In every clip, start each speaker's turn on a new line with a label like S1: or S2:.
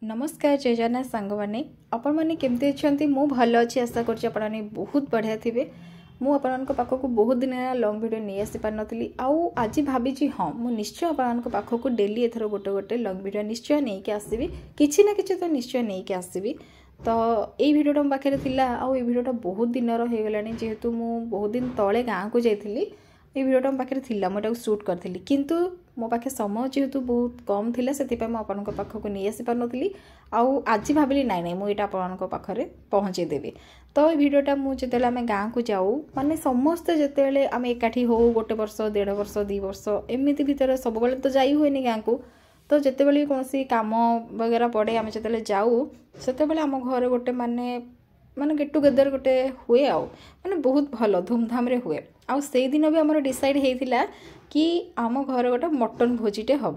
S1: नमस्कार जय जगन्नाथ सांग मैंने आपण मैंने केमती अच्छा मु भल अच्छी आशा कर बहुत बढ़िया थे मु पाखक बहुत दिन लंग भिड नहीं आसी पार नी आज भावी हाँ मुझे निश्चय आपण पाखक डेली एथर गोटे गोटे लंग भिड निश्चय नहीं कि आसबि किसी ना कि तो निश्चय नहीं कि आसबि तो यही भिडियोटा मो पाखे आउ भिडियोटा बहुत दिन हो गला जेहेतु मु बहुत दिन तले गाँव को जाइली ये भिडियोटा मो पाखे मुझे सुट करी किंतु मो पाखे समय जेहेतु बहुत कम थिला से मुझे पाखक नहीं आसी पार नी आज भाविली नाई नाई मुझे पाखे पहुँचेदेवी तो ये भिडियोटा मुझे आम गाँव को जाऊ माने समस्ते जिते आम एकाठी हो गोटे वर्ष 1.5 वर्ष 2 वर्ष एमती भितर सब बेले तो जाई हुए गाँव को तो जिते बड़े कौन काम वगैरह पड़े आम जो जाऊ से आम घर गोटे माने माने गेट टुगेदर गोटे हुए आउ माने बहुत भल धूमधाम रे हुए आउ से दिन भी आमर डिसाइड होता कि आम घर गोटे मटन भोजीटे हम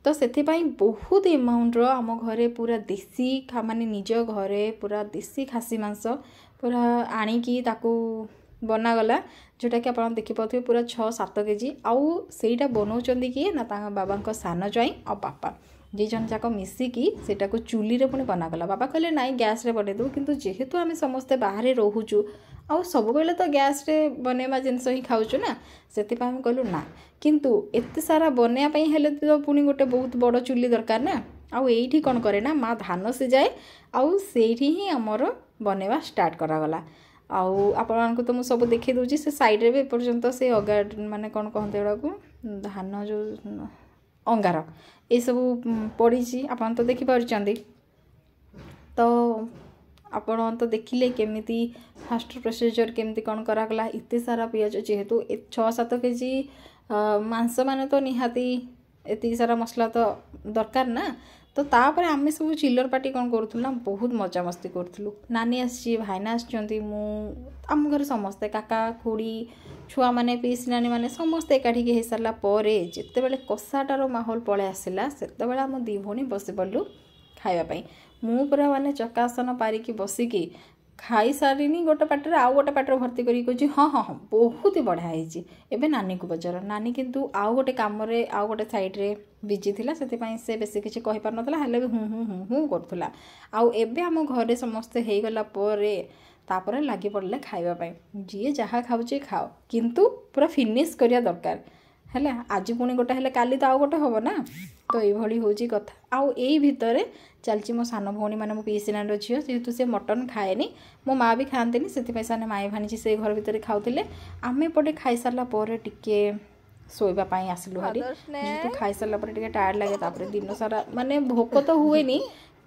S1: तो से बहुत एमाउंटर आम घरे पूरा देसी माने निज घरे पूरा देसी खासी मांस पूरा आणिकी ताकू बनागला जोटा कि आप देखिपे पूरा 6-7 केजी आउ सेटा बनाऊँ किए ना बाबा सान ज्वाई आ बापा दी जन जाक मिसिकी सेटा को चुली रे पुणी बनागला बाबा कहले नाई गैस रे बने देबू किंतु जेहेतु आम समस्ते बाहर रोचु आउ सब बेले तो गैस रे बनेवा जिनस ही खाऊचु ना से कहलु ना किंतु एते सारा बनवाई हेले तो पुणी गोटे बहुत बड़ चुली दरकार ना आउ एठी कौन करे ना माँ धान सिजाए आउ सेठी ही आमर बनवा स्टार्ट करागला आउ आपको तो मुझे सब देखी दूसरी से साइड रे पर्यंत से अगा माने कौन कहते गुड़ाक धान जो अंगार ये सब पड़ी आपन तो देखिपार तो आपण तो देखिले केमिति फास्ट प्रोसीजर केमिति कौन करागला इतने सारा पियाज जेहेतु 6-7 केजी मांस माने तो निहाती एति सारा मसला तो दरकार ना तो तापर आम सब चिल्लर पार्टी कौन करूँ ना बहुत मजा मस्ती करूँ नानी आसी भाईना आम घर समस्ते काका खुड़ी छुआ माने पीस नानी माने समस्ते एकाठी हो सारा जिते बड़े कषाटार माहौल पलि आसला से आम 2 भौणी बसी पड़लु खावाई मु पूरा माने चकासन पारिकी बसिकी खाई सारिनी गोटे पाटर आउ गोटे पाटर भर्ती करी हाँ हाँ हाँ बहुत ही बढ़िया होती एबे नानी को पचार नानी किंतु आउ गोटे कम आउ गोटे साइड रे बिजी थिला से बेसी किसी कहि पार नथला हेले भी हूँ करूला आउ एबे आम घरे समस्ते हो गला तापर लगी पड़े खावाई जी जहाँ खाऊे खाओ किंतु पूरा फिनिश करिया दरकार है आज पुणी गोटे हेले काली तो आउ गोटे हम ना तो ये हूँ कथा आउ यही भितर चलती मो सान भौणी मैंने मो पीसी नानी झील जेहेतु से मटन खाएनी मो माँ भी खाती से माए भाणी से घर भितर खाऊले आम एपटे खाई सारापर टिके शोवाई आसलु हारी जेहेतु खाई सारापर टायर्ड लगे दिन सारा माने भोक तो हुए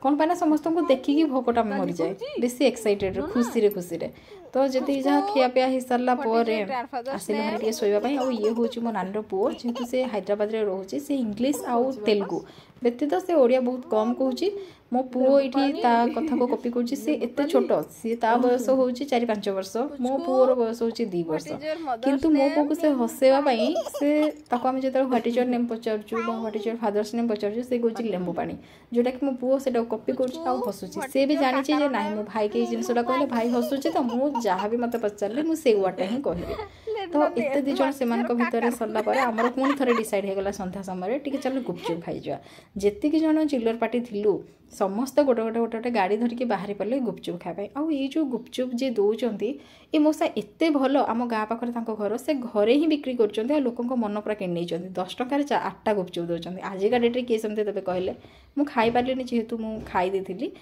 S1: कौन पाना समस्त को देखिकी भोकटा मरी जाए बेसी एक्साइटेड खुशी रे तो जति जहाँ खियापिया हो सारापर आसिल भाई शोवाई आ ये हूँ मो नानी पुओ जेहेतु से हैदराबाद रे रोचे से इंग्लिश आउ तेलुगु व्यतीत से ओडिया बहुत कम कहूँ मो पुओ ये कथा को कॉपी कर एत छोट सी बयस हो 4-5 वर्ष मो पुओर बयस हो 2 वर्ष किंतु मो पुओ को से हसैवाई से आम जो ह्वाट इज योर नेम पचारूँ what is your father's name पचारूँ से कौन लेंबू पानी जोटा कि मो पुओ से कॉपी कर सी भी जानी ना मो भाई के जिनसा कहले भाई हसुचे तो मुझे जहाँ भी मत पचारे मुझे वर्डटा ही कहबी तो एत दी जन से भितर सरला आमर पुणी थे डिसाइड होगा संध्या समय टी चल गुपचुप खाईजा जेतिक जन चिल्लर पार्टी थिलु समस्त गोटे गोटे गोटे गोटे गाड़ी धरिकी बाहरी पड़े गुपचुप खाए आउ ये जो गुपचुप जी दौरान ये मौसा एत भल आम गाँ पाखे घर से घरे ही बिक्री कर लोक मन पूरा किणी 10 टकर 8टा गुपचुप दौरान आजिका डेट्रे किए सेमती तेज कहले मुझे खाई पारे जेहेतु मुझे खाई देती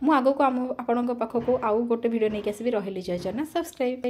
S1: मुझे आग को आपण पाखक आउ गोटे भिडियो नहीं आसबि रही जय जगन्नाथ सब्सक्राइब।